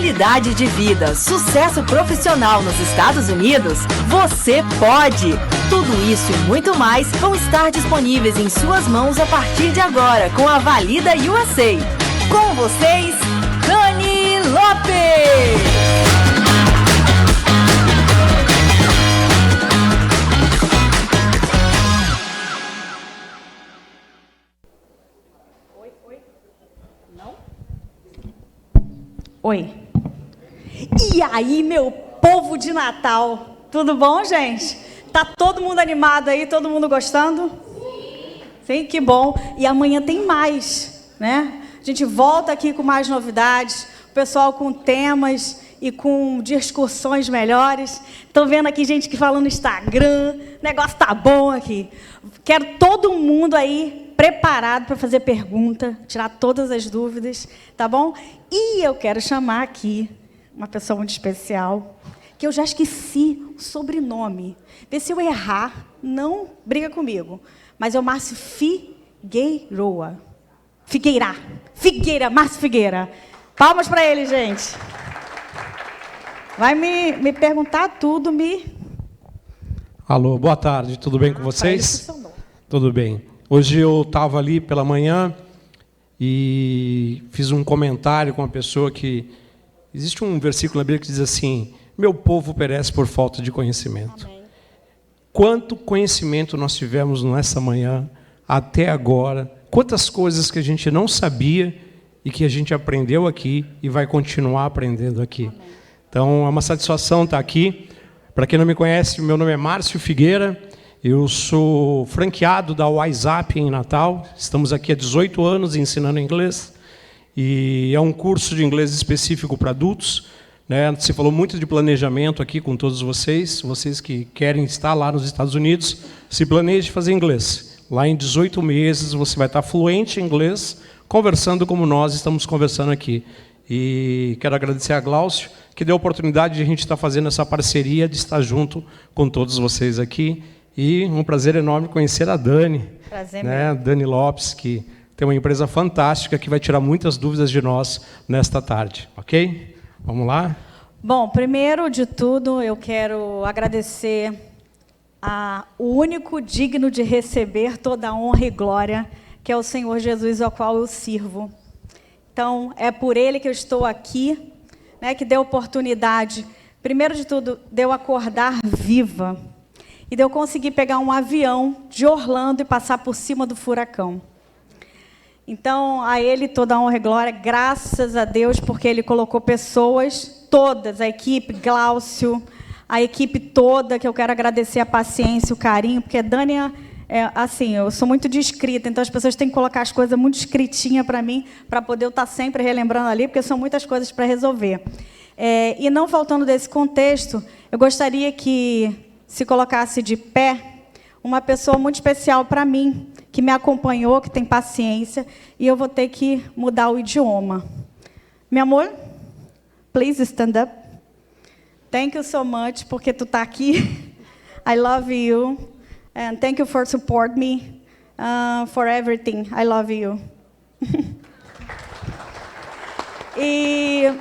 qualidade de vida, sucesso profissional nos Estados Unidos? Você pode! Tudo isso e muito mais vão estar disponíveis em suas mãos a partir de agora com a Valida USA. Com vocês, Dani Lopes! Oi. E aí, meu povo de Natal? Tudo bom, gente? Tá todo mundo animado aí? Todo mundo gostando? Sim, que bom. E amanhã tem mais, né? A gente volta aqui com mais novidades, o pessoal com temas e com discussões melhores. Estão vendo aqui gente que fala no Instagram, o negócio tá bom aqui. Quero todo mundo aí preparado para fazer pergunta, tirar todas as dúvidas, tá bom? E eu quero chamar aqui uma pessoa muito especial, que eu já esqueci o sobrenome. Vê se eu errar, não briga comigo. Mas é o Márcio Figueiroa. Márcio Figueira. Palmas para ele, gente. Vai me perguntar tudo, Alô, boa tarde, tudo bem com vocês? Tudo bem. Hoje eu estava ali pela manhã e fiz um comentário com uma pessoa que... Existe um versículo na Bíblia que diz assim, meu povo perece por falta de conhecimento. Amém. Quanto conhecimento nós tivemos nessa manhã, até agora, quantas coisas que a gente não sabia e que a gente aprendeu aqui e vai continuar aprendendo aqui. Amém. Então, é uma satisfação estar aqui. Para quem não me conhece, meu nome é Márcio Figueira. Eu sou franqueado da WhatsApp em Natal. Estamos aqui há 18 anos ensinando inglês. E é um curso de inglês específico para adultos, né? Você falou muito de planejamento aqui com todos vocês. Vocês que querem estar lá nos Estados Unidos, se planeje fazer inglês. Lá em 18 meses você vai estar fluente em inglês, conversando como nós estamos conversando aqui. E quero agradecer a Glaucio, que deu a oportunidade de a gente estar fazendo essa parceria, de estar junto com todos vocês aqui. E um prazer enorme conhecer a Dani, né? Dani Lopes, que tem uma empresa fantástica que vai tirar muitas dúvidas de nós nesta tarde, ok? Vamos lá? Bom, primeiro de tudo, eu quero agradecer o único digno de receber toda a honra e glória, que é o Senhor Jesus, ao qual eu sirvo. Então, é por Ele que eu estou aqui, né, que deu oportunidade, primeiro de tudo, de eu acordar viva, e de eu conseguir pegar um avião de Orlando e passar por cima do furacão. Então, a Ele toda a honra e glória, graças a Deus, porque Ele colocou pessoas, todas, a equipe, Glaucio, a equipe toda, que eu quero agradecer a paciência, o carinho, porque a Dani, assim, eu sou muito descrita, então as pessoas têm que colocar as coisas muito escritinhas para mim, para poder eu estar sempre relembrando ali, porque são muitas coisas para resolver. E não faltando desse contexto, eu gostaria que se colocasse de pé uma pessoa muito especial para mim, que me acompanhou, que tem paciência, e eu vou ter que mudar o idioma. Meu amor, please stand up. Thank you so much, porque tu está aqui. I love you. And thank you for support me, for everything. I love you. E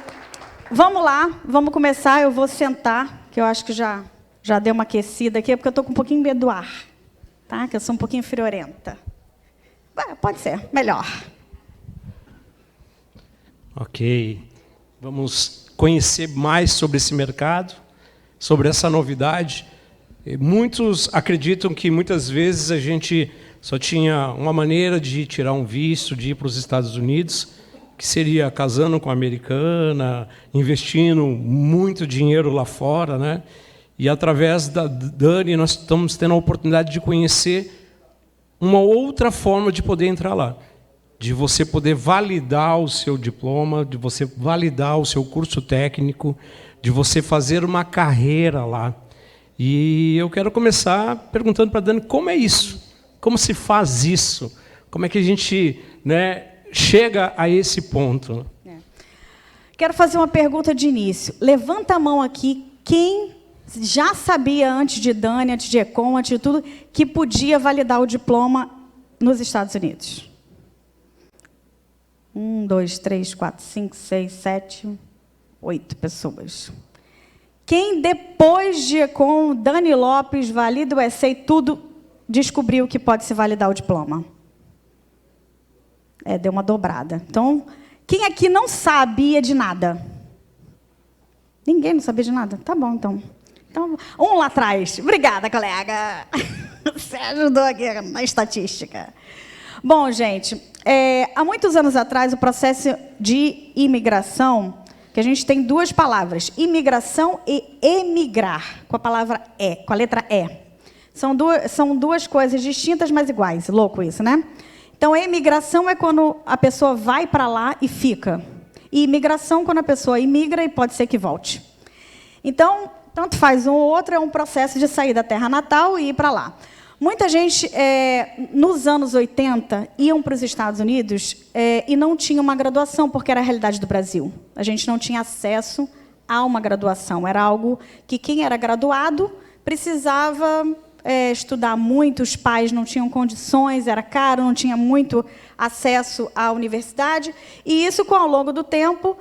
vamos lá, vamos começar. Eu vou sentar, que eu acho que já deu uma aquecida aqui, porque eu estou com um pouquinho medo do ar. Tá? Que eu sou um pouquinho friorenta. Pode ser, melhor. Ok. Vamos conhecer mais sobre esse mercado, sobre essa novidade. Muitos acreditam que muitas vezes a gente só tinha uma maneira de tirar um visto, de ir para os Estados Unidos, que seria casando com a americana, investindo muito dinheiro lá fora, né? E através da Dani nós estamos tendo a oportunidade de conhecer uma outra forma de poder entrar lá, de você poder validar o seu diploma, de você validar o seu curso técnico, de você fazer uma carreira lá. E eu quero começar perguntando para a Dani como é isso, como se faz isso, como é que a gente, né, chega a esse ponto. Quero fazer uma pergunta de início. Levanta a mão aqui, quem já sabia antes de Dani, antes de Econ, antes de tudo, que podia validar o diploma nos Estados Unidos? 1, 2, 3, 4, 5, 6, 7... 8 pessoas. Quem, depois de, com Dani Lopes, valida o essay, tudo, descobriu que pode se validar o diploma? Deu uma dobrada. Então, quem aqui não sabia de nada? Ninguém não sabia de nada? Tá bom, então. Então, um lá atrás. Obrigada, colega. Você ajudou aqui na estatística. Bom, gente, há muitos anos atrás, o processo de imigração, que a gente tem 2 palavras, imigração e emigrar, com a palavra E, com a letra E. São duas coisas distintas, mas iguais. Louco isso, né? Então, a imigração é quando a pessoa vai para lá e fica. E imigração, quando a pessoa imigra e pode ser que volte. Então, tanto faz um ou outro, é um processo de sair da terra natal e ir para lá. Muita gente, nos anos 80, iam para os Estados Unidos e não tinha uma graduação, porque era a realidade do Brasil. A gente não tinha acesso a uma graduação. Era algo que quem era graduado precisava estudar muito, os pais não tinham condições, era caro, não tinha muito acesso à universidade. E isso, ao longo do tempo,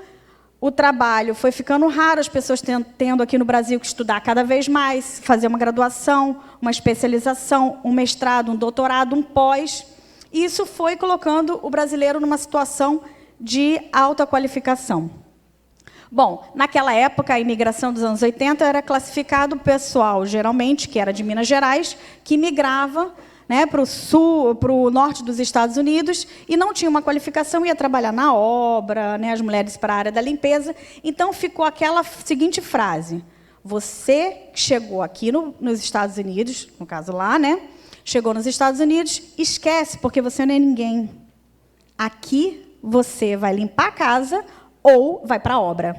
o trabalho foi ficando raro, as pessoas tendo aqui no Brasil que estudar cada vez mais, fazer uma graduação, uma especialização, um mestrado, um doutorado, um pós. E isso foi colocando o brasileiro numa situação de alta qualificação. Bom, naquela época, a imigração dos anos 80 era classificado o pessoal, geralmente, que era de Minas Gerais, que migrava, né, para o sul, para o norte dos Estados Unidos, e não tinha uma qualificação, ia trabalhar na obra, né, as mulheres para a área da limpeza. Então, ficou aquela seguinte frase: você chegou aqui nos Estados Unidos, no caso lá, né, chegou nos Estados Unidos, esquece, porque você não é ninguém. Aqui, você vai limpar a casa ou vai para a obra.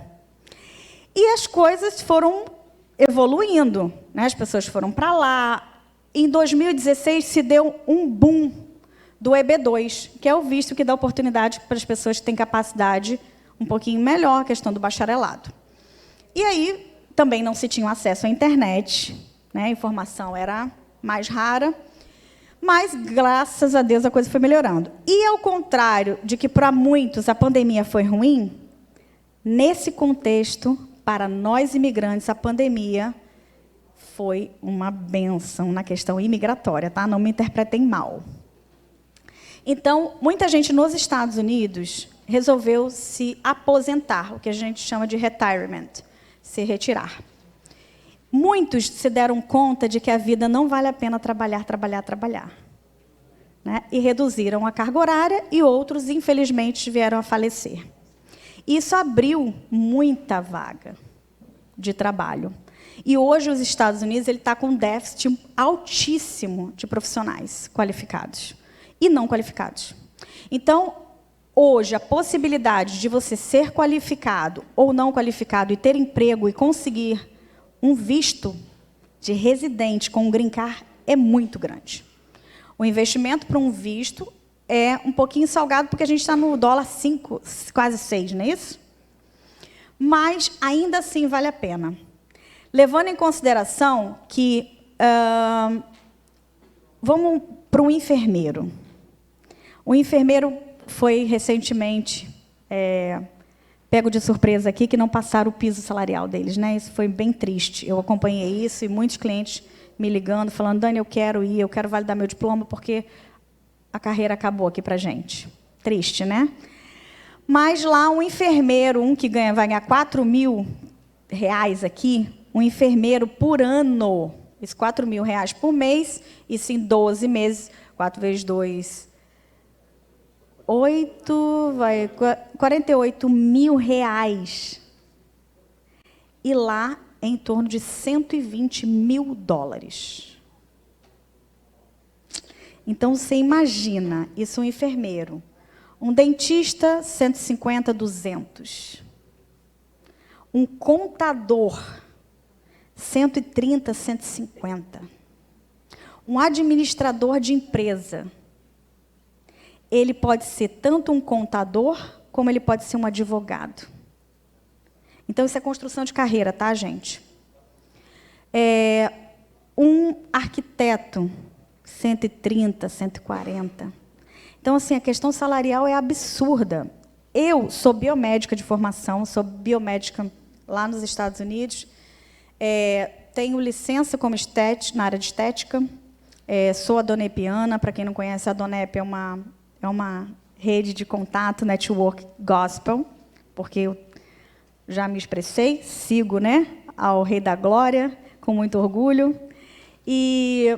E as coisas foram evoluindo, né, as pessoas foram para lá. Em 2016, se deu um boom do EB2, que é o visto que dá oportunidade para as pessoas que têm capacidade um pouquinho melhor, a questão do bacharelado. E aí, também não se tinha acesso à internet, né? A informação era mais rara, mas, graças a Deus, a coisa foi melhorando. E, ao contrário de que, para muitos, a pandemia foi ruim, nesse contexto, para nós imigrantes, a pandemia foi uma bênção na questão imigratória, tá? Não me interpretem mal. Então, muita gente nos Estados Unidos resolveu se aposentar, o que a gente chama de retirement, se retirar. Muitos se deram conta de que a vida não vale a pena trabalhar, né? E reduziram a carga horária, e outros, infelizmente, vieram a falecer. Isso abriu muita vaga de trabalho. E hoje os Estados Unidos está com um déficit altíssimo de profissionais qualificados e não qualificados. Então, hoje, a possibilidade de você ser qualificado ou não qualificado e ter emprego e conseguir um visto de residente com um green card é muito grande. O investimento para um visto é um pouquinho salgado, porque a gente está no dólar 5, quase 6, não é isso? Mas, ainda assim, vale a pena. Levando em consideração que... vamos para um enfermeiro. O enfermeiro foi, recentemente, pego de surpresa aqui, que não passaram o piso salarial deles, né? Isso foi bem triste. Eu acompanhei isso, e muitos clientes me ligando, falando: Dani, eu quero ir, eu quero validar meu diploma, porque a carreira acabou aqui para a gente. Triste, né? Mas lá, um enfermeiro, que vai ganhar R$4.000 aqui, um enfermeiro por ano, esses R$4.000 por mês, isso em 12 meses, 4 vezes 2, 8, vai, R$48.000. E lá, é em torno de $120.000. Então, você imagina, isso um enfermeiro. Um dentista, 150, 200. Um contador, 130, 150. Um administrador de empresa. Ele pode ser tanto um contador, como ele pode ser um advogado. Então, isso é construção de carreira, tá, gente? Um arquiteto, 130, 140. Então, assim, a questão salarial é absurda. Eu sou biomédica de formação, sou biomédica lá nos Estados Unidos, tenho licença como na área de estética, sou a Donepiana. Para quem não conhece, a Donep é uma rede de contato, network gospel, porque eu já me expressei, sigo, né, ao Rei da Glória, com muito orgulho. E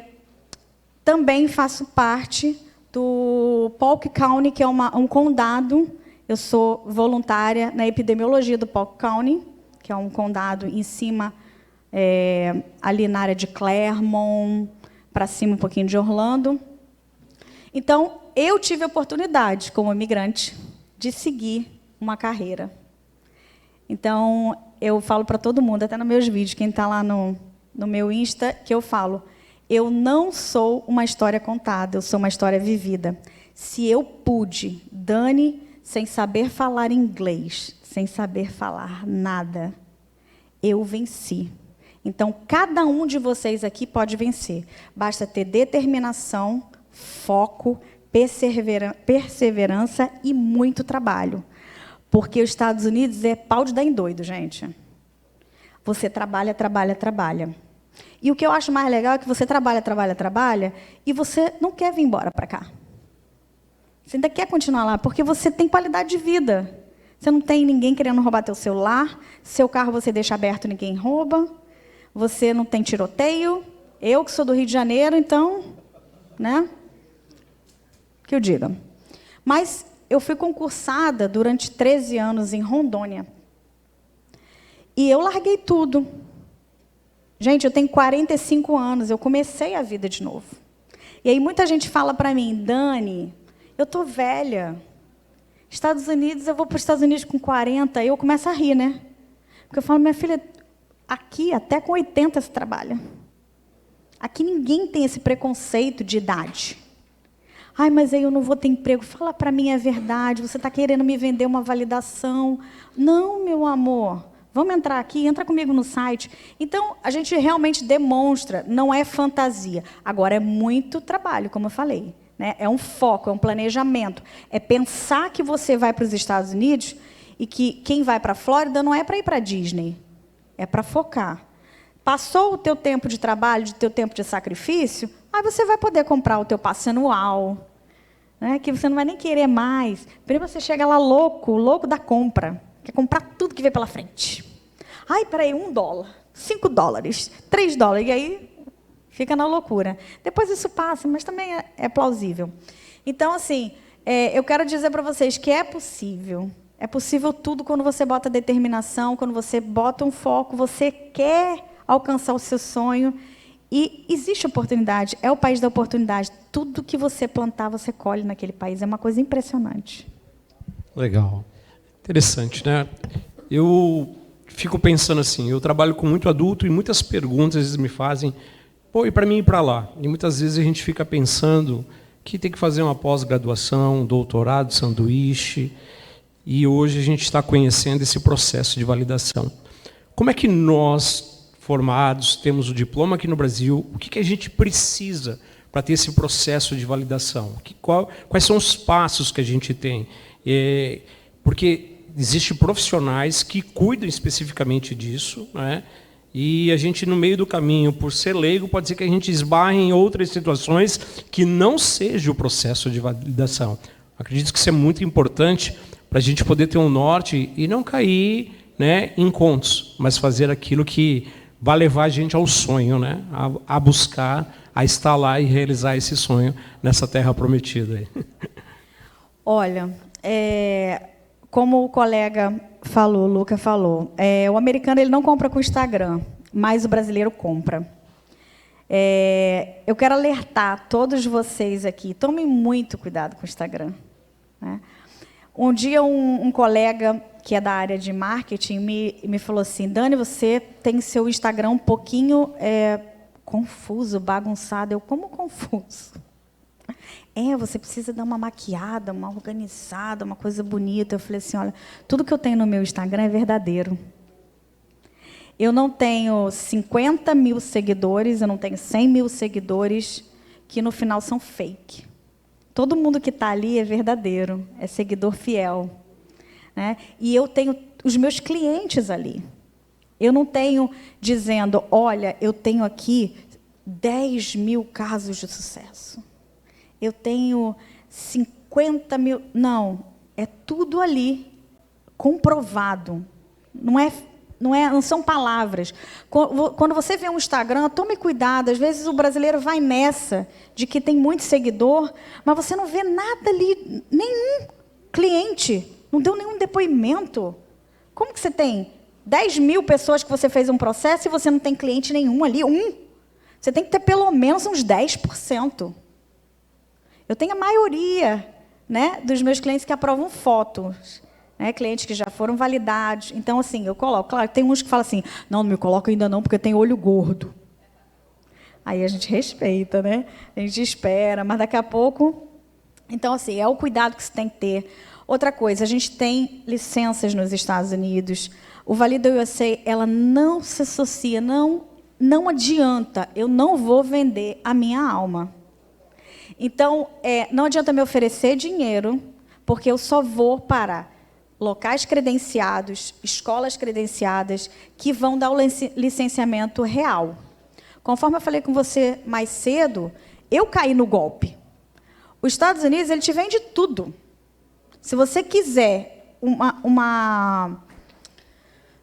também faço parte do Polk County, que é um condado. Eu sou voluntária na epidemiologia do Polk County, que é um condado em cima, ali na área de Claremont, para cima um pouquinho de Orlando. Então, eu tive a oportunidade, como imigrante, de seguir uma carreira. Então, eu falo para todo mundo, até nos meus vídeos, quem está lá no meu Insta, que eu falo, eu não sou uma história contada, eu sou uma história vivida. Se eu pude, Dani, sem saber falar inglês, sem saber falar nada, eu venci. Então, cada um de vocês aqui pode vencer. Basta ter determinação, foco, perseverança e muito trabalho. Porque os Estados Unidos é pau de dar em doido, gente. Você trabalha, trabalha, trabalha. E o que eu acho mais legal é que você trabalha, trabalha, trabalha, e você não quer vir embora para cá. Você ainda quer continuar lá, porque você tem qualidade de vida. Você não tem ninguém querendo roubar teu celular, seu carro você deixa aberto, ninguém rouba, você não tem tiroteio. Eu, que sou do Rio de Janeiro, então, né? Que eu diga. Mas eu fui concursada durante 13 anos em Rondônia. E eu larguei tudo. Gente, eu tenho 45 anos, eu comecei a vida de novo. E aí muita gente fala para mim, Dani, eu estou velha. Estados Unidos, eu vou para os Estados Unidos com 40, aí eu começo a rir, né? Porque eu falo, minha filha, aqui até com 80 se trabalha. Aqui ninguém tem esse preconceito de idade. Ai, mas aí eu não vou ter emprego. Fala para mim a verdade, você está querendo me vender uma validação. Não, meu amor, vamos entrar aqui, entra comigo no site. Então, a gente realmente demonstra, não é fantasia. Agora, é muito trabalho, como eu falei. Né? É um foco, é um planejamento. É pensar que você vai para os Estados Unidos e que quem vai para a Flórida não é para ir para a Disney. É para focar. Passou o teu tempo de trabalho, o teu tempo de sacrifício, aí você vai poder comprar o teu passe anual, né, que você não vai nem querer mais. Primeiro você chega lá louco da compra. Quer comprar tudo que vem pela frente. Ai, peraí, $1, $5, $3, e aí fica na loucura. Depois isso passa, mas também é plausível. Então, assim, eu quero dizer para vocês que é possível. É possível tudo quando você bota determinação, quando você bota um foco, você quer alcançar o seu sonho. E existe oportunidade, é o país da oportunidade. Tudo que você plantar, você colhe naquele país. É uma coisa impressionante. Legal. Interessante, né? Eu fico pensando assim, eu trabalho com muito adulto e muitas perguntas eles me fazem, pô, e para mim ir para lá? E muitas vezes a gente fica pensando que tem que fazer uma pós-graduação, um doutorado, sanduíche, e hoje a gente está conhecendo esse processo de validação. Como é que nós, formados, temos o diploma aqui no Brasil, o que a gente precisa para ter esse processo de validação? Quais são os passos que a gente tem? Porque existem profissionais que cuidam especificamente disso, né? E a gente, no meio do caminho, por ser leigo, pode ser que a gente esbarre em outras situações que não seja o processo de validação. Acredito que isso é muito importante para a gente poder ter um norte e não cair, né, em contos, mas fazer aquilo que vai levar a gente ao sonho, né? A buscar, a estar lá e realizar esse sonho nessa terra prometida. Aí. Olha, como o colega falou, o Luca falou, o americano ele não compra com o Instagram, mas o brasileiro compra. Eu quero alertar todos vocês aqui, tomem muito cuidado com o Instagram. Né? Um dia, um colega que é da área de marketing me falou assim, Dani, você tem seu Instagram um pouquinho confuso, bagunçado. Eu, como confuso? Você precisa dar uma maquiada, uma organizada, uma coisa bonita. Eu falei assim, olha, tudo que eu tenho no meu Instagram é verdadeiro. Eu não tenho 50 mil seguidores, eu não tenho 100 mil seguidores, que no final são fake. Todo mundo que está ali é verdadeiro, é seguidor fiel. né? E eu tenho os meus clientes ali. Eu não tenho dizendo, olha, eu tenho aqui 10 mil casos de sucesso. Eu tenho 50 mil... Não, é tudo ali, comprovado. Não são palavras. Quando você vê um Instagram, tome cuidado. Às vezes o brasileiro vai nessa de que tem muito seguidor, mas você não vê nada ali, nenhum cliente, não deu nenhum depoimento. Como que você tem 10 mil pessoas que você fez um processo e você não tem cliente nenhum ali? Você tem que ter pelo menos uns 10%. Eu tenho a maioria, né, dos meus clientes que aprovam fotos. Né, clientes que já foram validados. Então, assim, eu coloco. Claro, tem uns que falam assim, não me coloco ainda não, porque tem olho gordo. Aí a gente respeita, né? A gente espera, mas daqui a pouco... Então, assim, é o cuidado que você tem que ter. Outra coisa, a gente tem licenças nos Estados Unidos. O Valida USA, ela não se associa, não adianta, eu não vou vender a minha alma. Então, não adianta me oferecer dinheiro, porque eu só vou para locais credenciados, escolas credenciadas, que vão dar o licenciamento real. Conforme eu falei com você mais cedo, eu caí no golpe. Os Estados Unidos, ele te vende tudo. Se você quiser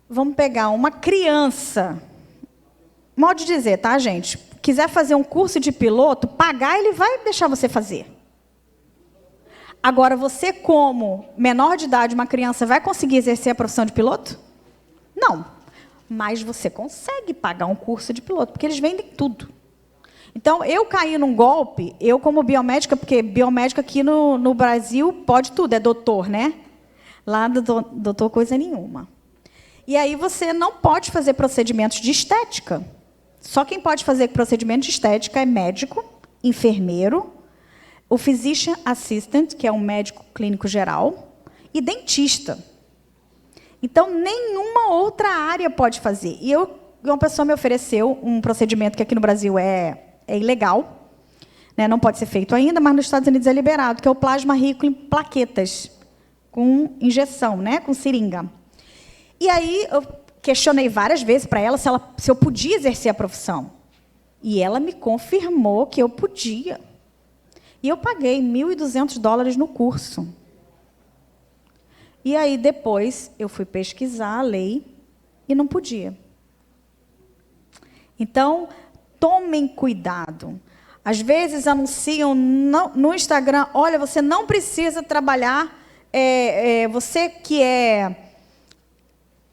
vamos pegar uma criança, modo de dizer, tá, gente? Quiser fazer um curso de piloto, pagar, ele vai deixar você fazer. Agora, você, como menor de idade, uma criança, vai conseguir exercer a profissão de piloto? Não. Mas você consegue pagar um curso de piloto, porque eles vendem tudo. Então, eu caí num golpe, eu como biomédica, porque biomédica aqui no Brasil pode tudo, é doutor, né? Lá, doutor, coisa nenhuma. E aí, você não pode fazer procedimentos de estética. Só quem pode fazer procedimento de estética é médico, enfermeiro, o physician assistant, que é um médico clínico geral, e dentista. Então, nenhuma outra área pode fazer. E uma pessoa me ofereceu um procedimento que aqui no Brasil é ilegal, né? Não pode ser feito ainda, mas nos Estados Unidos é liberado, que é o plasma rico em plaquetas, com injeção, né? Com seringa. E aí, eu questionei várias vezes para ela se eu podia exercer a profissão. E ela me confirmou que eu podia. E eu paguei $1.200 no curso. E aí, depois, eu fui pesquisar a lei e não podia. Então, tomem cuidado. Às vezes, anunciam no Instagram, olha, você não precisa trabalhar, você que é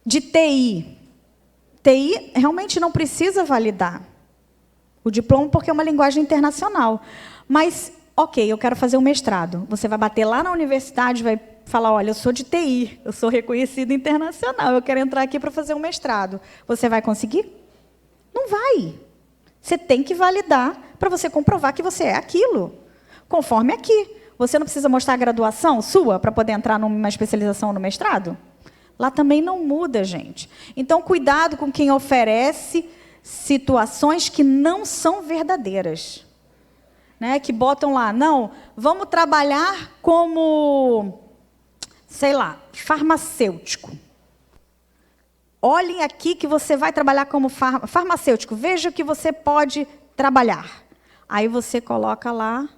de TI. TI realmente não precisa validar o diploma, porque é uma linguagem internacional. Mas... ok, eu quero fazer um mestrado. Você vai bater lá na universidade, vai falar, olha, eu sou de TI, eu sou reconhecido internacional, eu quero entrar aqui para fazer um mestrado. Você vai conseguir? Não vai. Você tem que validar para você comprovar que você é aquilo. Conforme aqui. Você não precisa mostrar a graduação sua para poder entrar numa especialização no mestrado? Lá também não muda, gente. Então, cuidado com quem oferece situações que não são verdadeiras. Né, que botam lá, não, vamos trabalhar como, sei lá, farmacêutico. Olhem aqui que você vai trabalhar como farmacêutico, veja que você pode trabalhar. Aí você coloca lá,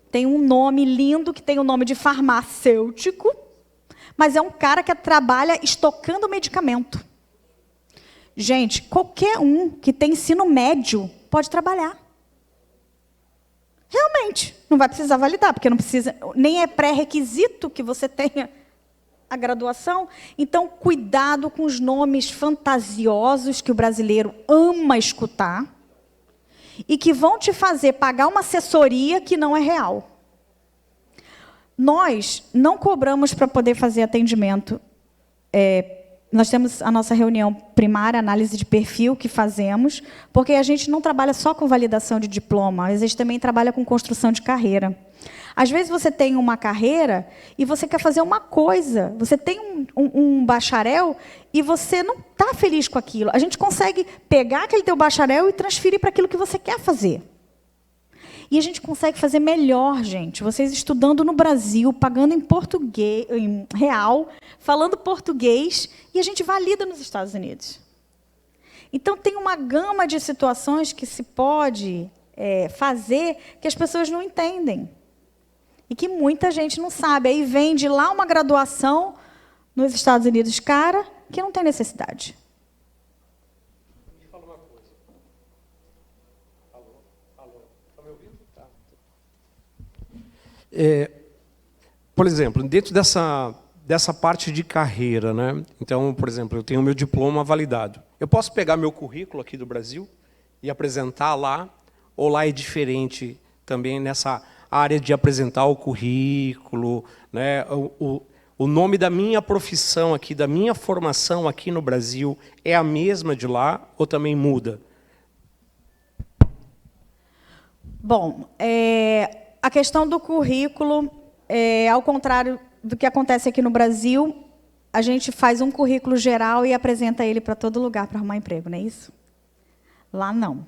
tem um nome lindo, que tem o nome de farmacêutico, mas é um cara que trabalha estocando medicamento. Gente, qualquer um que tem ensino médio pode trabalhar. Realmente, não vai precisar validar, porque não precisa, nem é pré-requisito que você tenha a graduação. Então, cuidado com os nomes fantasiosos que o brasileiro ama escutar e que vão te fazer pagar uma assessoria que não é real. Nós não cobramos para poder fazer atendimento. Nós temos a nossa reunião primária, análise de perfil, que fazemos, porque a gente não trabalha só com validação de diploma, a gente também trabalha com construção de carreira. Às vezes você tem uma carreira e você quer fazer uma coisa, você tem um bacharel e você não está feliz com aquilo. A gente consegue pegar aquele teu bacharel e transferir para aquilo que você quer fazer. E a gente consegue fazer melhor, gente. Vocês estudando no Brasil, pagando em português, em real, falando português, e a gente valida nos Estados Unidos. Então, tem uma gama de situações que se pode fazer que as pessoas não entendem. E que muita gente não sabe. Aí vem de lá uma graduação nos Estados Unidos, cara, que não tem necessidade. Me fala uma coisa. Alô? Está me ouvindo? Tá. Por exemplo, dentro dessa parte de carreira, né? Então, por exemplo, eu tenho meu diploma validado. Eu posso pegar meu currículo aqui do Brasil e apresentar lá, ou lá é diferente também nessa área de apresentar o currículo, né? O nome da minha profissão aqui, da minha formação aqui no Brasil, é a mesma de lá ou também muda? Bom, a questão do currículo, ao contrário do que acontece aqui no Brasil, a gente faz um currículo geral e apresenta ele para todo lugar para arrumar emprego, não é isso? Lá não.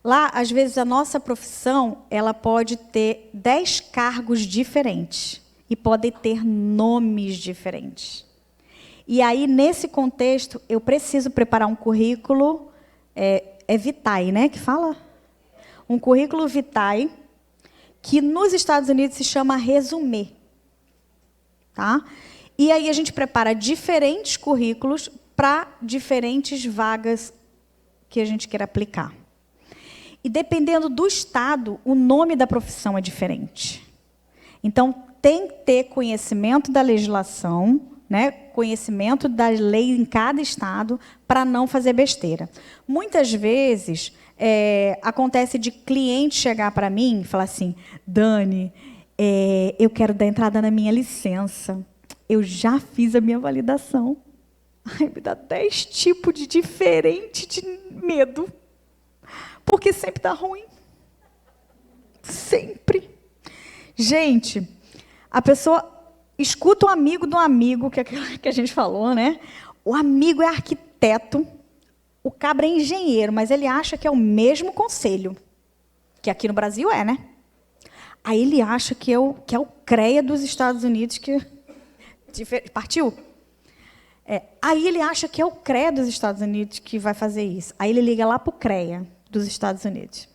Lá, às vezes, a nossa profissão ela pode ter 10 cargos diferentes e pode ter nomes diferentes. E aí, nesse contexto, eu preciso preparar um currículo, vitae, né, que fala? Um currículo vitae, que nos Estados Unidos se chama resumê. Tá? E aí a gente prepara diferentes currículos para diferentes vagas que a gente quer aplicar. E dependendo do estado, o nome da profissão é diferente. Então, tem que ter conhecimento da legislação, né, conhecimento da lei em cada estado, para não fazer besteira. Muitas vezes, acontece de cliente chegar para mim e falar assim, Dani, eu quero dar entrada na minha licença. Eu já fiz a minha validação. Ai, me dá 10 tipos de diferente de medo. Porque sempre dá ruim. Sempre. Gente, a pessoa escuta o amigo do amigo, que é aquilo que a gente falou, né? O amigo é arquiteto, o cabra é engenheiro, mas ele acha que é o mesmo conselho. Que aqui no Brasil né? Aí ele acha que é o CREA dos Estados Unidos que... Partiu? Aí ele acha que é o CREA dos Estados Unidos que vai fazer isso. Aí ele liga lá para o CREA dos Estados Unidos.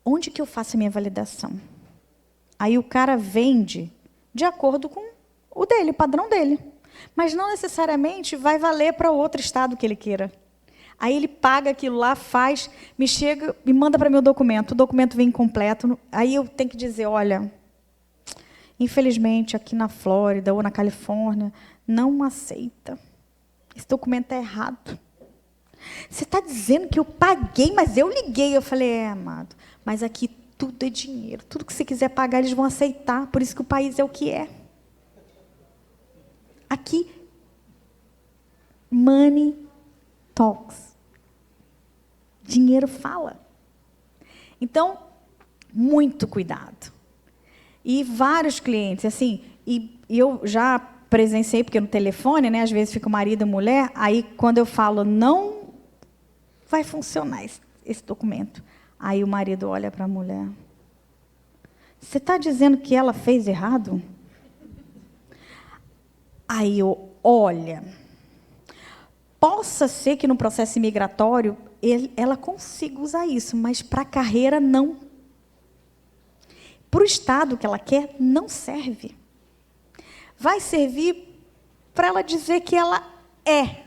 Onde que eu faço a minha validação? Aí o cara vende de acordo com o dele, o padrão dele. Mas não necessariamente vai valer para outro estado que ele queira. Aí ele paga aquilo lá, faz, me chega, me manda para mim o documento vem incompleto. Aí eu tenho que dizer, olha, infelizmente aqui na Flórida ou na Califórnia, não aceita. Esse documento é errado. Você está dizendo que eu paguei, mas eu liguei. Eu falei, amado, mas aqui tudo é dinheiro. Tudo que você quiser pagar, eles vão aceitar. Por isso que o país é o que é. Aqui, money talks. Dinheiro fala. Então, muito cuidado. E vários clientes, assim, e eu já presenciei, porque no telefone, né, às vezes fica o marido e a mulher, aí quando eu falo, não vai funcionar esse documento. Aí o marido olha para a mulher. Você está dizendo que ela fez errado? Aí eu, olha, possa ser que no processo imigratório ela consiga usar isso, mas para a carreira não. Para o estado que ela quer, não serve. Vai servir para ela dizer que ela é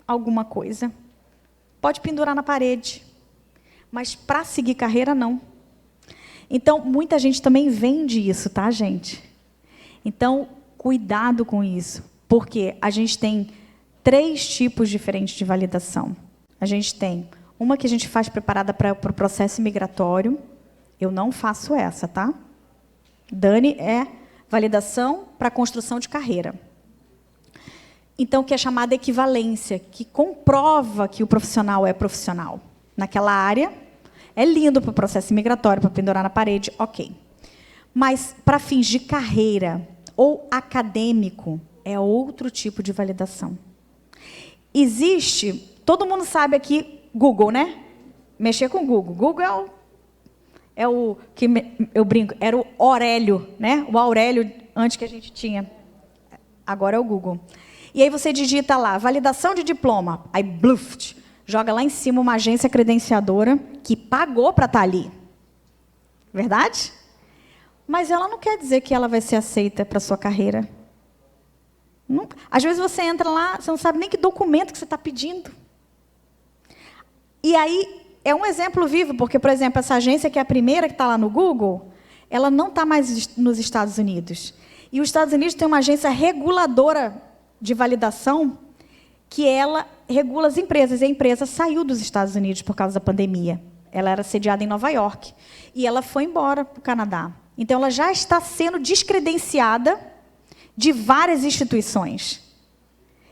alguma coisa. Pode pendurar na parede. Mas para seguir carreira, não. Então, muita gente também vende isso, tá, gente? Então, cuidado com isso. Porque a gente tem 3 tipos diferentes de validação. A gente tem uma que a gente faz preparada para o processo migratório. Eu não faço essa, tá? Dani é validação para construção de carreira. Então, que é chamada equivalência, que comprova que o profissional é profissional naquela área. É lindo para o processo migratório, para pendurar na parede, ok. Mas, para fins de carreira ou acadêmico, é outro tipo de validação. Existe, todo mundo sabe aqui, Google, né? Mexer com Google. Google é É o que eu brinco, era o Aurélio, né? O Aurélio antes que a gente tinha. Agora é o Google. E aí você digita lá, validação de diploma. Aí, bluft, joga lá em cima uma agência credenciadora que pagou para estar ali. Verdade? Mas ela não quer dizer que ela vai ser aceita para a sua carreira. Não. Às vezes você entra lá, você não sabe nem que documento que você está pedindo. E aí, é um exemplo vivo, porque, por exemplo, essa agência que é a primeira que está lá no Google, ela não está mais nos Estados Unidos. E os Estados Unidos tem uma agência reguladora de validação que ela regula as empresas. E a empresa saiu dos Estados Unidos por causa da pandemia. Ela era sediada em Nova York. E ela foi embora para o Canadá. Então, ela já está sendo descredenciada de várias instituições.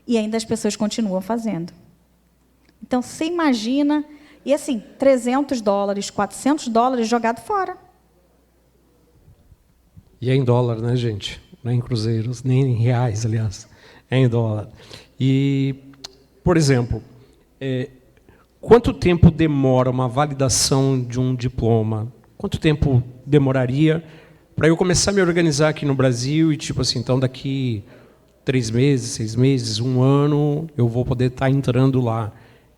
E ainda as pessoas continuam fazendo. Então, você imagina... E assim, $300, $400 jogado fora. E é em dólar, né, gente? Não é em cruzeiros, nem em reais, aliás. É em dólar. E, por exemplo, quanto tempo demora uma validação de um diploma? Quanto tempo demoraria para eu começar a me organizar aqui no Brasil e, tipo assim, então daqui 3 meses, 6 meses, 1 ano, eu vou poder estar entrando lá?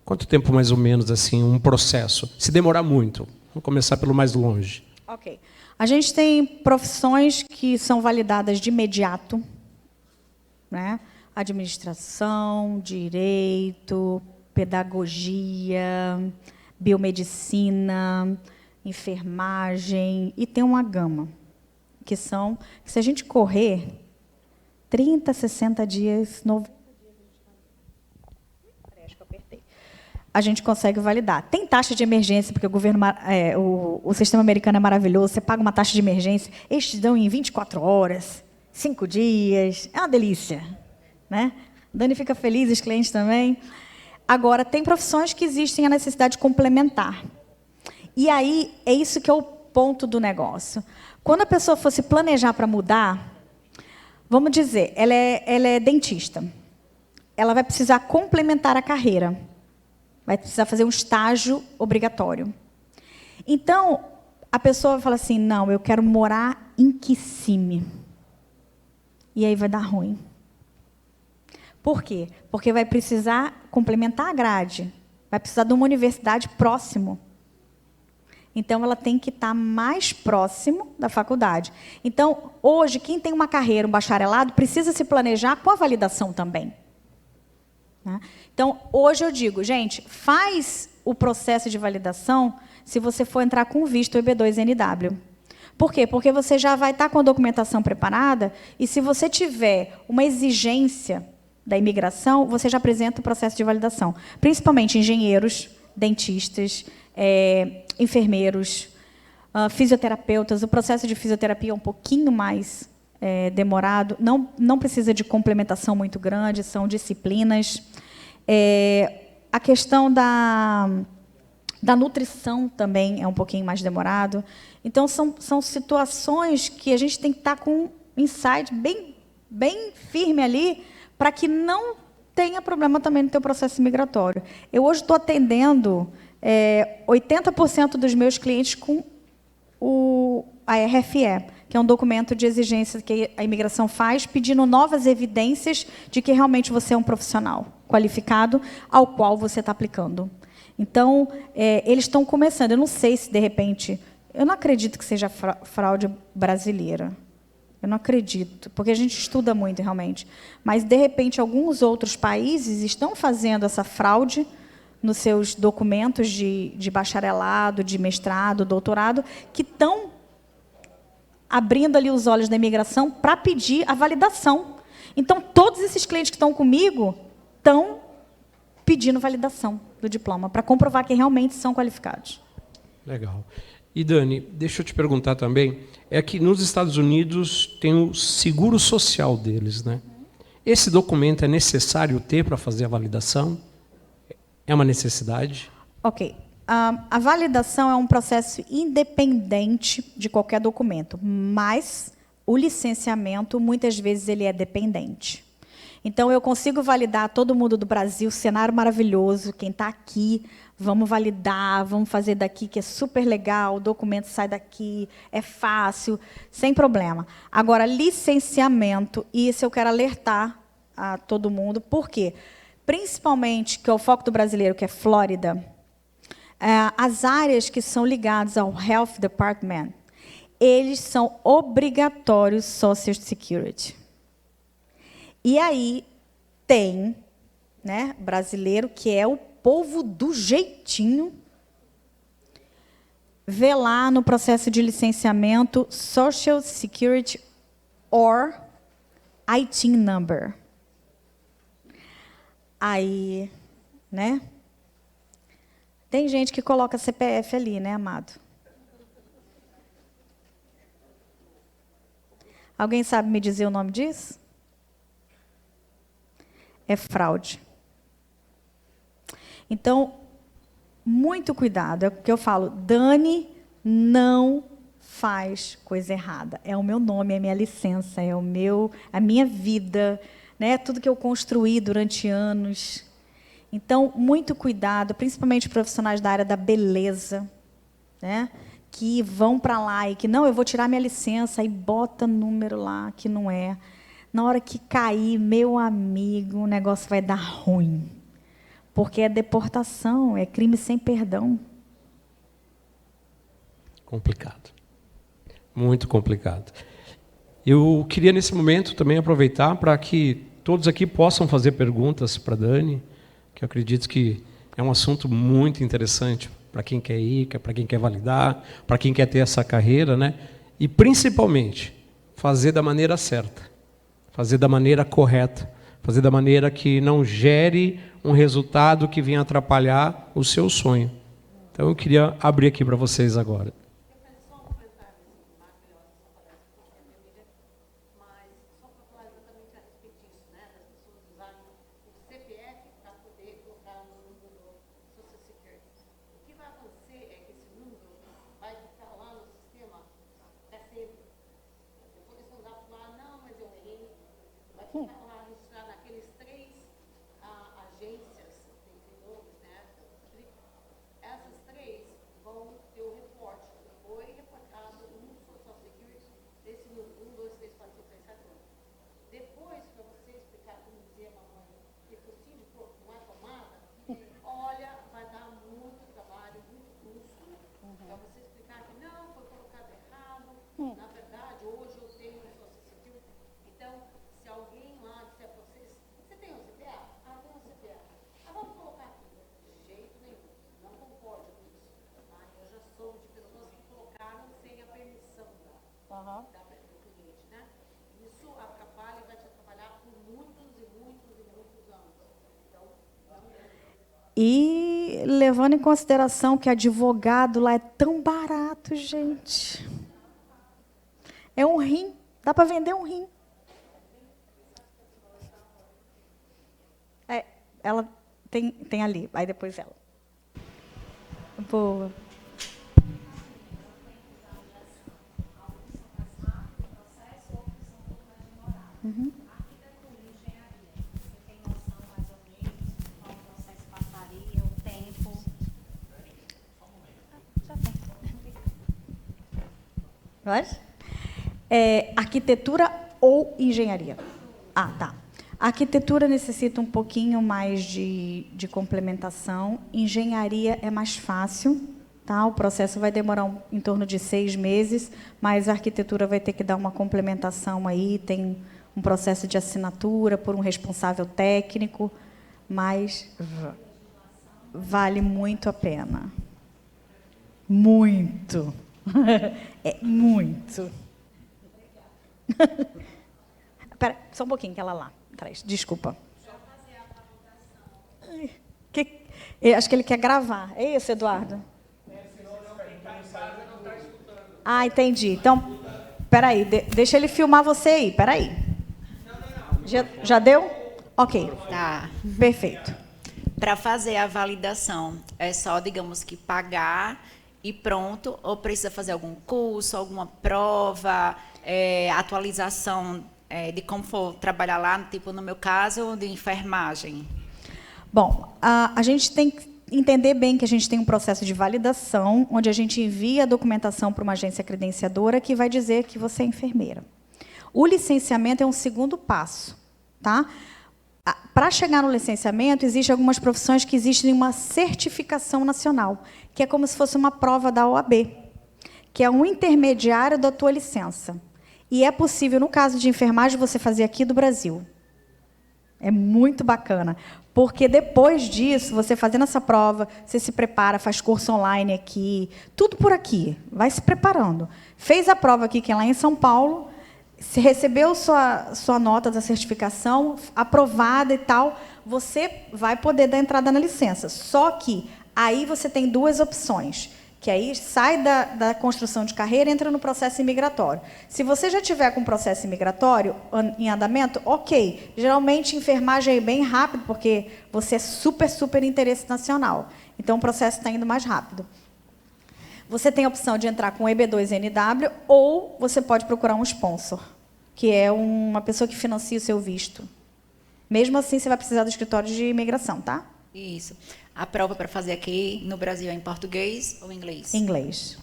Quanto tempo, mais ou menos, assim, um processo? Se demorar muito. Vamos começar pelo mais longe. Ok. A gente tem profissões que são validadas de imediato, né? Administração, direito, pedagogia, biomedicina, enfermagem, e tem uma gama, que são, se a gente correr 30, 60 dias, 90 a gente consegue validar. Tem taxa de emergência, porque o governo, o sistema americano é maravilhoso, você paga uma taxa de emergência, eles te dão em 24 horas, 5 dias, é uma delícia. Né? Dani fica feliz, os clientes também. Agora, tem profissões que existem a necessidade complementar. E aí, é isso que é o ponto do negócio. Quando a pessoa fosse planejar para mudar, vamos dizer, ela é dentista. Ela vai precisar complementar a carreira. Vai precisar fazer um estágio obrigatório. Então, a pessoa fala assim, não, eu quero morar em Kissimmee. E aí vai dar ruim. Por quê? Porque vai precisar complementar a grade. Vai precisar de uma universidade próximo. Então, ela tem que estar mais próximo da faculdade. Então, hoje, quem tem uma carreira, um bacharelado, precisa se planejar com a validação também. Então, hoje eu digo, gente, faz o processo de validação se você for entrar com visto EB2NW. Por quê? Porque você já vai estar com a documentação preparada e se você tiver uma exigência da imigração, você já apresenta o processo de validação. Principalmente engenheiros, dentistas, enfermeiros, fisioterapeutas. O processo de fisioterapia é um pouquinho mais demorado, não precisa de complementação muito grande, são disciplinas. A questão da nutrição também é um pouquinho mais demorado. Então, são situações que a gente tem que estar com um insight bem firme ali, para que não tenha problema também no teu processo migratório. Eu hoje estou atendendo 80% dos meus clientes com a RFE, que é um documento de exigência que a imigração faz, pedindo novas evidências de que realmente você é um profissional qualificado ao qual você está aplicando. Então, eles estão começando. Eu não sei se, de repente... Eu não acredito que seja fraude brasileira. Eu não acredito, porque a gente estuda muito, realmente. Mas, de repente, alguns outros países estão fazendo essa fraude nos seus documentos de bacharelado, de mestrado, doutorado, que estão abrindo ali os olhos da imigração para pedir a validação. Então, todos esses clientes que estão comigo estão pedindo validação do diploma, para comprovar que realmente são qualificados. Legal. E, Dani, deixa eu te perguntar também, que nos Estados Unidos tem o seguro social deles, né? Esse documento é necessário ter para fazer a validação? É uma necessidade? Ok. A validação é um processo independente de qualquer documento, mas o licenciamento, muitas vezes, ele é dependente. Então, eu consigo validar todo mundo do Brasil, cenário maravilhoso, quem está aqui, vamos validar, vamos fazer daqui, que é super legal, o documento sai daqui, é fácil, sem problema. Agora, licenciamento, isso eu quero alertar a todo mundo, por quê? Principalmente, que é o foco do brasileiro, que é Flórida, as áreas que são ligadas ao Health Department, eles são obrigatórios Social Security. E aí tem, né, brasileiro, que é o povo do jeitinho, vê lá no processo de licenciamento Social Security or ITIN number. Aí, né? Tem gente que coloca CPF ali, né, amado? Alguém sabe me dizer o nome disso? É fraude. Então, muito cuidado. É o que eu falo. Dani não faz coisa errada. É o meu nome, é a minha licença, é a minha vida, né? Tudo que eu construí durante anos. Então, muito cuidado, principalmente profissionais da área da beleza, né? Que vão para lá e que, não, eu vou tirar minha licença, e bota número lá, que não é. Na hora que cair, meu amigo, o negócio vai dar ruim. Porque é deportação, é crime sem perdão. Complicado. Muito complicado. Eu queria, nesse momento, também aproveitar para que todos aqui possam fazer perguntas para a Dani, que eu acredito que é um assunto muito interessante para quem quer ir, para quem quer validar, para quem quer ter essa carreira, né? E, principalmente, fazer da maneira certa, fazer da maneira correta, fazer da maneira que não gere um resultado que venha atrapalhar o seu sonho. Então, eu queria abrir aqui para vocês agora. E levando em consideração que advogado lá é tão barato, gente. É um rim. Dá para vender um rim. Ela tem ali. Aí depois ela. Boa. Uhum. Arquitetura ou engenharia? Tá. A arquitetura necessita um pouquinho mais de complementação. Engenharia é mais fácil, tá? O processo vai demorar em torno de 6 meses, mas a arquitetura vai ter que dar uma complementação aí, tem um processo de assinatura por um responsável técnico, mas vale muito a pena. Muito. É muito. Espera, só um pouquinho, que ela lá atrás. Desculpa. Acho que ele quer gravar. É isso, Eduardo? Entendi. Então, espera aí. Deixa ele filmar você aí. Espera aí. Já deu? Ok. Tá. Perfeito. Para fazer a validação, é só, digamos que, pagar e pronto, ou precisa fazer algum curso, alguma prova, atualização de como for trabalhar lá, tipo no meu caso, de enfermagem? Bom, a gente tem que entender bem que a gente tem um processo de validação, onde a gente envia a documentação para uma agência credenciadora que vai dizer que você é enfermeira. O licenciamento é um segundo passo, tá? Para chegar no licenciamento, existem algumas profissões que existem uma certificação nacional, que é como se fosse uma prova da OAB, que é um intermediário da tua licença. E é possível, no caso de enfermagem, você fazer aqui do Brasil. É muito bacana, porque depois disso, você fazendo essa prova, você se prepara, faz curso online aqui, tudo por aqui, vai se preparando. Fez a prova aqui, que é lá em São Paulo, se recebeu sua nota da certificação, aprovada e tal, você vai poder dar entrada na licença. Só que aí você tem duas opções, que aí sai da construção de carreira e entra no processo imigratório. Se você já tiver com o processo imigratório em andamento, ok. Geralmente, enfermagem é bem rápido, porque você é super, super interesse nacional. Então, o processo está indo mais rápido. Você tem a opção de entrar com EB2NW ou você pode procurar um sponsor, que é uma pessoa que financia o seu visto. Mesmo assim, você vai precisar do escritório de imigração, tá? Isso. A prova para fazer aqui no Brasil é em português ou em inglês? Inglês.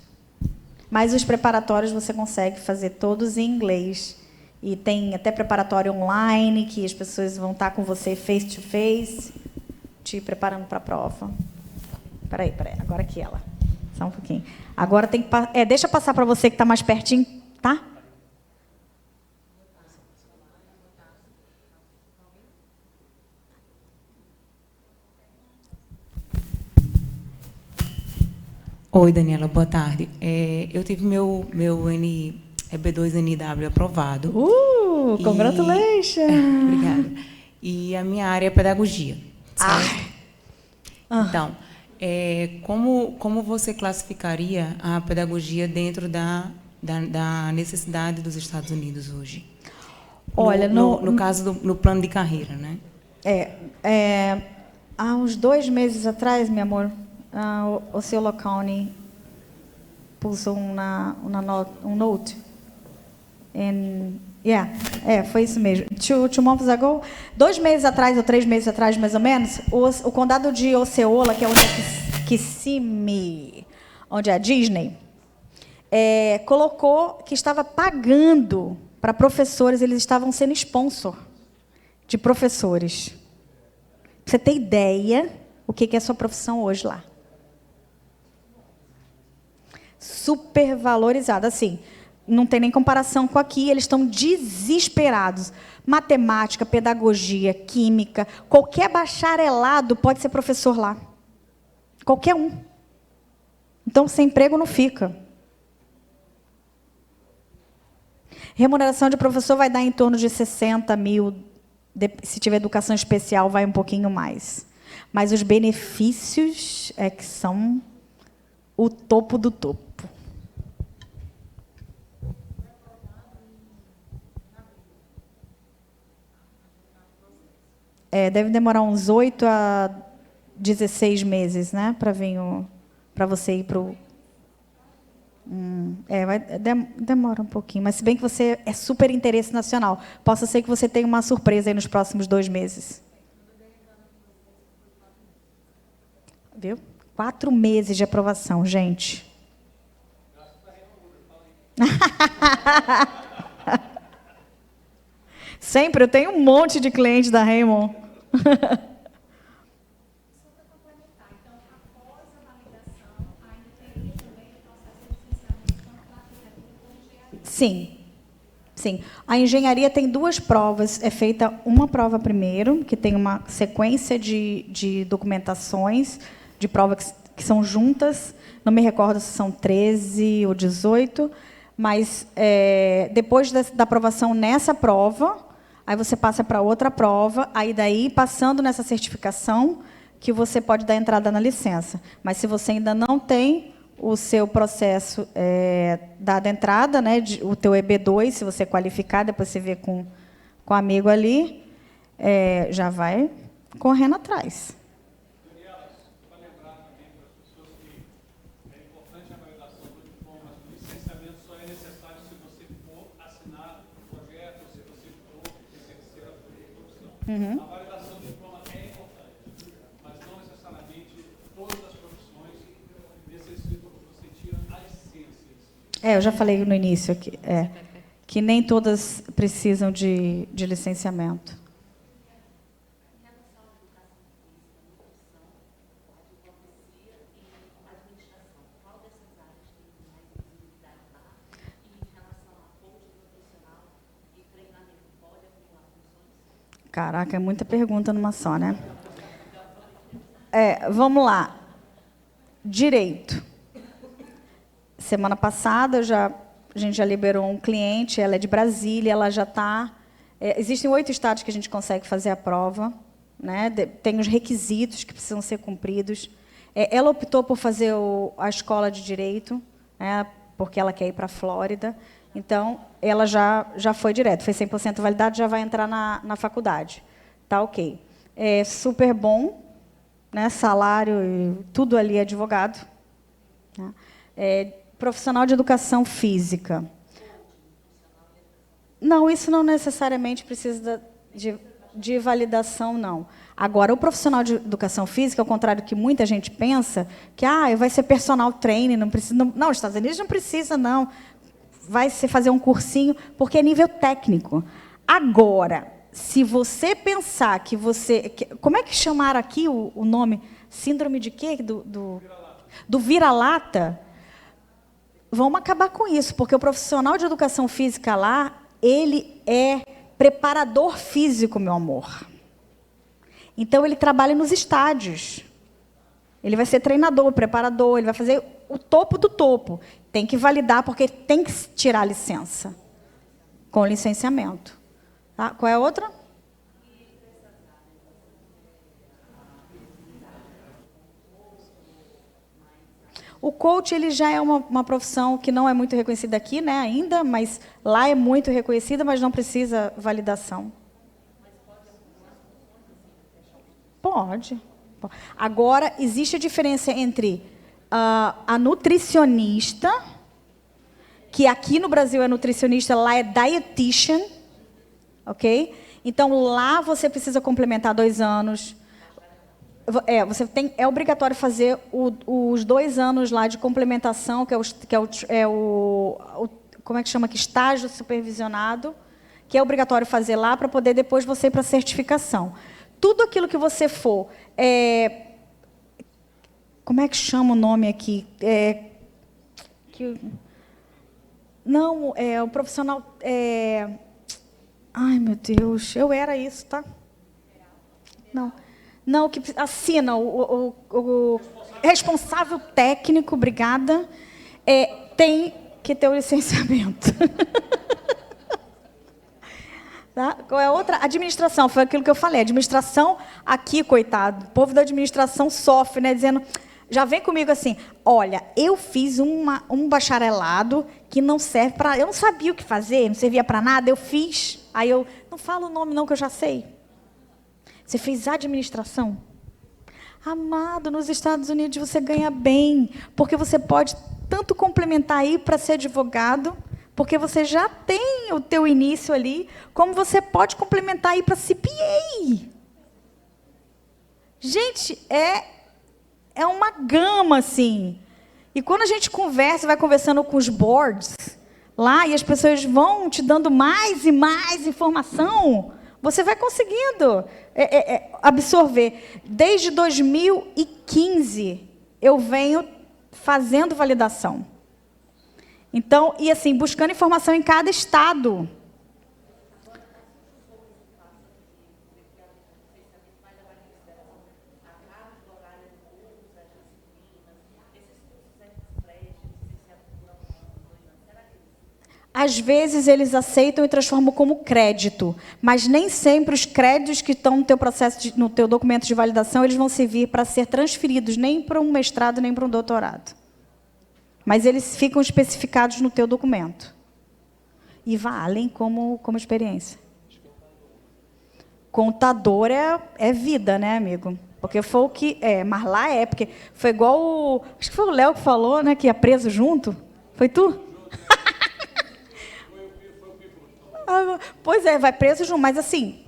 Mas os preparatórios você consegue fazer todos em inglês. E tem até preparatório online, que as pessoas vão estar com você face to face, te preparando para a prova. Peraí, agora aqui ela. Só um pouquinho. Agora tem que... deixa eu passar para você que está mais pertinho, tá? Oi, Daniela, boa tarde. Eu tive meu EB2NW aprovado. Congratulations! Obrigada. E a minha área é pedagogia. Certo? Então, como você classificaria a pedagogia dentro da necessidade dos Estados Unidos hoje? Olha, no caso no plano de carreira, né? Há uns 2 meses atrás, meu amor, o seu County pulsou um note. Foi isso mesmo. 2 months ago, 2 meses atrás ou 3 meses atrás, mais ou menos, o condado de Osceola, que é onde é Kissimmee, onde é a Disney, colocou que estava pagando para professores, eles estavam sendo sponsor de professores. Pra você ter ideia o que é a sua profissão hoje lá. Super valorizada, assim. Não tem nem comparação com aqui, eles estão desesperados. Matemática, pedagogia, química, qualquer bacharelado pode ser professor lá. Qualquer um. Então, sem emprego não fica. Remuneração de professor vai dar em torno de 60 mil, se tiver educação especial, vai um pouquinho mais. Mas os benefícios é que são o topo do topo. Deve demorar uns 8 a 16 meses, né, para você ir para o... demora um pouquinho, mas se bem que você é super interesse nacional, possa ser que você tenha uma surpresa aí nos próximos 2 meses. Viu? 4 meses de aprovação, gente. Sempre, eu tenho um monte de clientes da Raymond. Sim. Sim. A engenharia tem 2 provas. É feita uma prova primeiro, que tem uma sequência de documentações, de provas que são juntas. Não me recordo se são 13 ou 18, mas depois da aprovação nessa prova, aí você passa para outra prova, aí daí, passando nessa certificação, que você pode dar entrada na licença. Mas se você ainda não tem o seu processo dado entrada, né, o teu EB2, se você qualificar, depois você vê com o amigo ali, já vai correndo atrás. Daniela, para lembrar também para as pessoas que é importante a validação do diploma, mas o licenciamento só é necessário se você for assinar o projeto, se você A validação do diploma é importante, mas não necessariamente todas as profissões necessitam que você tire as ciências. Eu já falei no início aqui, que nem todas precisam de licenciamento. Caraca, é muita pergunta numa só, né? Vamos lá. Direito. Semana passada, a gente já liberou um cliente, ela é de Brasília, ela já está... existem 8 estados que a gente consegue fazer a prova, né? Tem os requisitos que precisam ser cumpridos. Ela optou por fazer a escola de Direito, né? Porque ela quer ir para a Flórida. Então, ela já foi direto, foi 100% validado, já vai entrar na faculdade. Tá ok. É super bom, né? Salário, e tudo ali é advogado. Né? Profissional de educação física. Não, isso não necessariamente precisa de validação, não. Agora, o profissional de educação física, ao contrário do que muita gente pensa, que vai ser personal trainer, não precisa... Não, os Estados Unidos não precisa, não. Vai se fazer um cursinho, porque é nível técnico. Agora, se você pensar que você... Como é que chamaram aqui o nome? Síndrome de quê? Do vira-lata? Vamos acabar com isso, porque o profissional de educação física lá, ele é preparador físico, meu amor. Então, ele trabalha nos estádios. Ele vai ser treinador, preparador, ele vai fazer o topo do topo. Tem que validar, porque tem que tirar a licença. Com licenciamento. Tá? Qual é a outra? O coach ele já é uma profissão que não é muito reconhecida aqui, né, ainda, mas lá é muito reconhecida, mas não precisa validação. Pode. Agora, existe a diferença entre a nutricionista, que aqui no Brasil é nutricionista, lá é dietitian, ok? Então, lá você precisa complementar 2 anos. É obrigatório fazer os 2 anos lá de complementação, como é que chama aqui? Estágio supervisionado, que é obrigatório fazer lá para poder depois você ir para a certificação. Tudo aquilo que você for... como é que chama o nome aqui? Não, o profissional... ai, meu Deus, eu era isso, tá? Não, que assina, o responsável técnico, obrigada, tem que ter o licenciamento. Tá? Qual é a outra? Administração, foi aquilo que eu falei. Administração, aqui, coitado, o povo da administração sofre, né? Dizendo, já vem comigo assim, olha, eu fiz um bacharelado que não serve para... Eu não sabia o que fazer, não servia para nada, eu fiz. Aí eu, não fala o nome não, que eu já sei. Você fez administração? Amado, nos Estados Unidos você ganha bem, porque você pode tanto complementar aí para ser advogado, porque você já tem o teu início ali, como você pode complementar aí para CPA. Gente, é uma gama, assim. E quando a gente conversa, vai conversando com os boards lá, e as pessoas vão te dando mais e mais informação, você vai conseguindo absorver. Desde 2015, eu venho fazendo validação. Então, e assim, buscando informação em cada estado. Às vezes, eles aceitam e transformam como crédito, mas nem sempre os créditos que estão no teu processo, no teu documento de validação, eles vão servir para ser transferidos, nem para um mestrado, nem para um doutorado. Mas eles ficam especificados no teu documento. E valem como experiência. Contador é vida, né, amigo? Porque foi o que... mas lá porque foi igual acho que foi o Léo que falou, né, que ia preso junto. Foi tu? Pois vai preso junto, mas assim,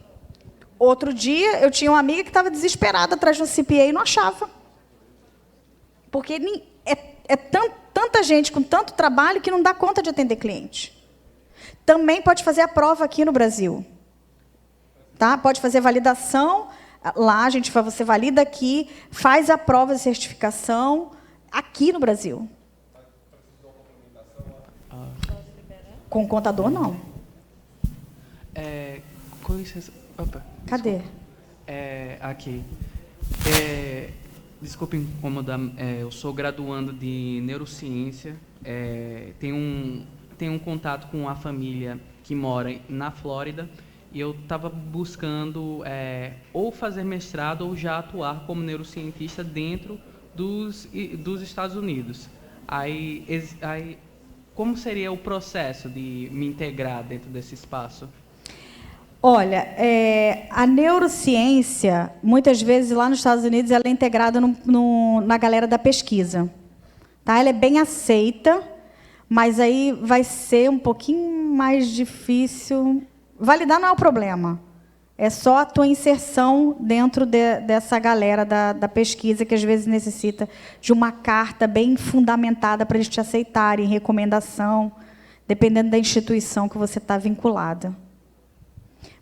Outro dia, eu tinha uma amiga que estava desesperada atrás de um CPA e não achava. Porque tanta gente com tanto trabalho que não dá conta de atender cliente. Também pode fazer a prova aqui no Brasil. Tá? Pode fazer validação. Lá, você valida aqui, faz a prova de certificação aqui no Brasil. Com contador, não. Com licença. Opa, cadê? Aqui. Desculpe incomodar. Eu sou graduando de neurociência. Tenho um contato com a família que mora na Flórida. E eu estava buscando ou fazer mestrado ou já atuar como neurocientista dentro dos Estados Unidos. Aí, como seria o processo de me integrar dentro desse espaço? Olha, a neurociência, muitas vezes, lá nos Estados Unidos, ela é integrada na galera da pesquisa. Tá? Ela é bem aceita, mas aí vai ser um pouquinho mais difícil. Validar não é o problema. É só a tua inserção dentro dessa galera da pesquisa, que às vezes necessita de uma carta bem fundamentada para eles te aceitarem, recomendação, dependendo da instituição que você está vinculada.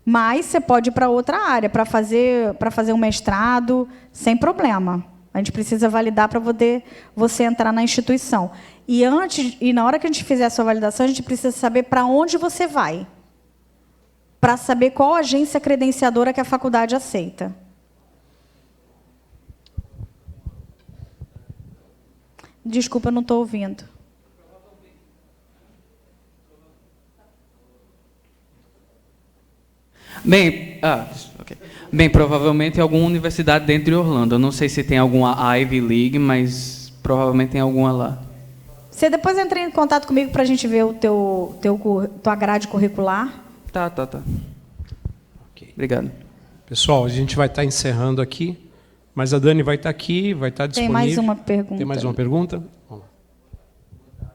Mas você pode ir para outra área, para fazer um mestrado, sem problema. A gente precisa validar para poder você entrar na instituição. E na hora que a gente fizer a sua validação, a gente precisa saber para onde você vai, para saber qual agência credenciadora que a faculdade aceita. Desculpa, eu não estou ouvindo. Bem, provavelmente em alguma universidade dentro de Orlando. Eu não sei se tem alguma Ivy League, mas provavelmente tem alguma lá. Você depois entra em contato comigo para a gente ver tua grade curricular. Tá. Okay. Obrigado. Pessoal, a gente vai estar encerrando aqui, mas a Dani vai estar aqui, vai estar disponível. Tem mais uma pergunta. Tem mais uma pergunta? Vamos lá.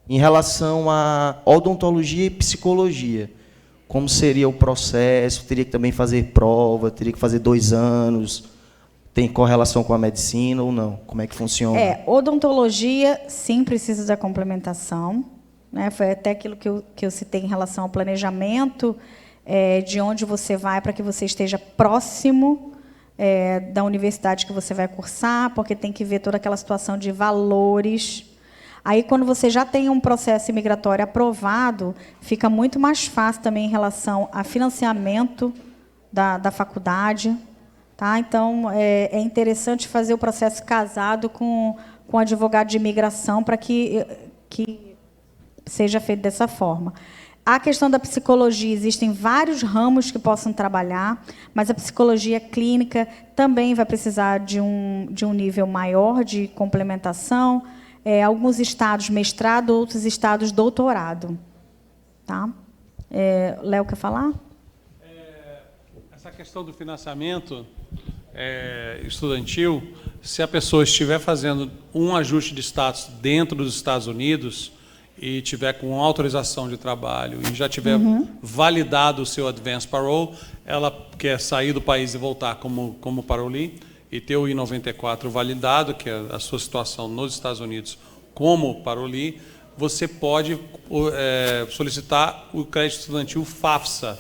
Em relação a odontologia e psicologia, como seria o processo? Teria que também fazer prova? Teria que fazer 2 anos? Tem correlação com a medicina ou não? Como é que funciona? Odontologia, sim, precisa da complementação. Né? Foi até aquilo que eu citei em relação ao planejamento, de onde você vai, para que você esteja próximo da universidade que você vai cursar, porque tem que ver toda aquela situação de valores. Aí, quando você já tem um processo imigratório aprovado, fica muito mais fácil também em relação a financiamento da faculdade. Tá? Então, é interessante fazer o processo casado com advogado de imigração para que seja feito dessa forma. A questão da psicologia, existem vários ramos que possam trabalhar, mas a psicologia clínica também vai precisar de um nível maior de complementação. Alguns estados mestrado, outros estados doutorado. Tá? Léo, quer falar? Essa questão do financiamento estudantil, se a pessoa estiver fazendo um ajuste de status dentro dos Estados Unidos e tiver com autorização de trabalho e já tiver validado o seu advance parole, ela quer sair do país e voltar como parolee, e ter o I-94 validado, que é a sua situação nos Estados Unidos como parolee, você pode solicitar o crédito estudantil FAFSA,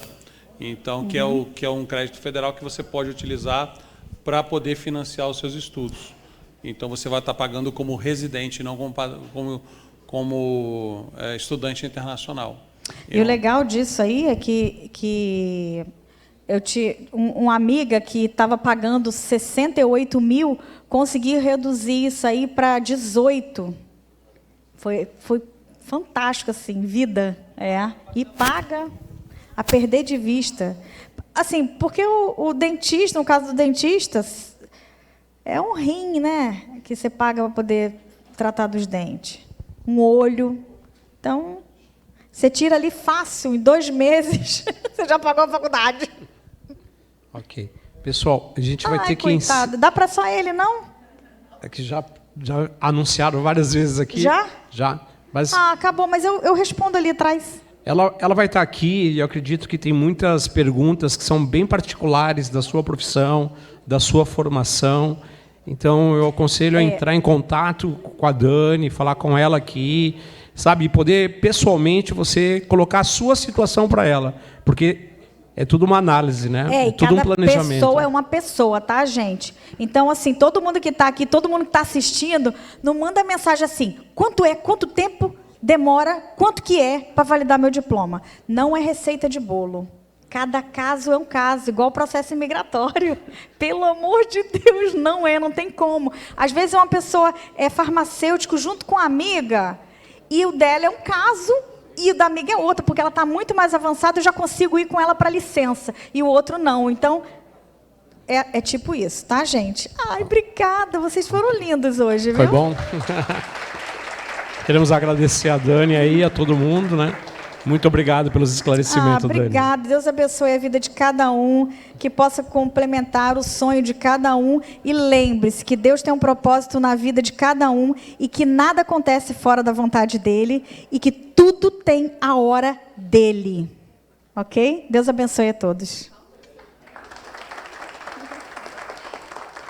então, que é um crédito federal que você pode utilizar para poder financiar os seus estudos. Então, você vai estar pagando como residente, não como estudante internacional. E o legal disso aí é que eu tinha uma amiga que estava pagando 68 mil, consegui reduzir isso aí para 18. Foi fantástico, assim, vida. E paga a perder de vista. Assim, porque o dentista, no caso do dentista, é um rim, né? Que você paga para poder tratar dos dentes. Um olho. Então, você tira ali fácil, em 2 meses, você já pagou a faculdade. Ok. Pessoal, a gente vai ter coitado. Dá para só ele, não? É que já anunciaram várias vezes aqui. Já? Já. Mas acabou, mas eu respondo ali atrás. Ela vai estar aqui e eu acredito que tem muitas perguntas que são bem particulares da sua profissão, da sua formação. Então, eu aconselho a entrar em contato com a Dani, falar com ela aqui, sabe? E poder, pessoalmente, você colocar a sua situação para ela. Porque é tudo uma análise, né? É tudo um planejamento. Cada pessoa é uma pessoa, tá, gente? Então, assim, todo mundo que está aqui, todo mundo que está assistindo, não manda mensagem assim, quanto é, quanto tempo demora, quanto que é para validar meu diploma. Não é receita de bolo. Cada caso é um caso, igual o processo imigratório. Pelo amor de Deus, não tem como. Às vezes uma pessoa é farmacêutico junto com a amiga, e o dela é um caso, e o da amiga é outro, porque ela está muito mais avançada, eu já consigo ir com ela para licença, e o outro não. Então, é tipo isso, tá, gente? Ai, obrigada, vocês foram lindos hoje, viu? Foi bom? Queremos agradecer a Dani aí, a todo mundo, né? Muito obrigado pelos esclarecimentos, Dani. Obrigada. Deus abençoe a vida de cada um, que possa complementar o sonho de cada um. E lembre-se que Deus tem um propósito na vida de cada um e que nada acontece fora da vontade dEle e que tudo tem a hora dEle. Ok? Deus abençoe a todos.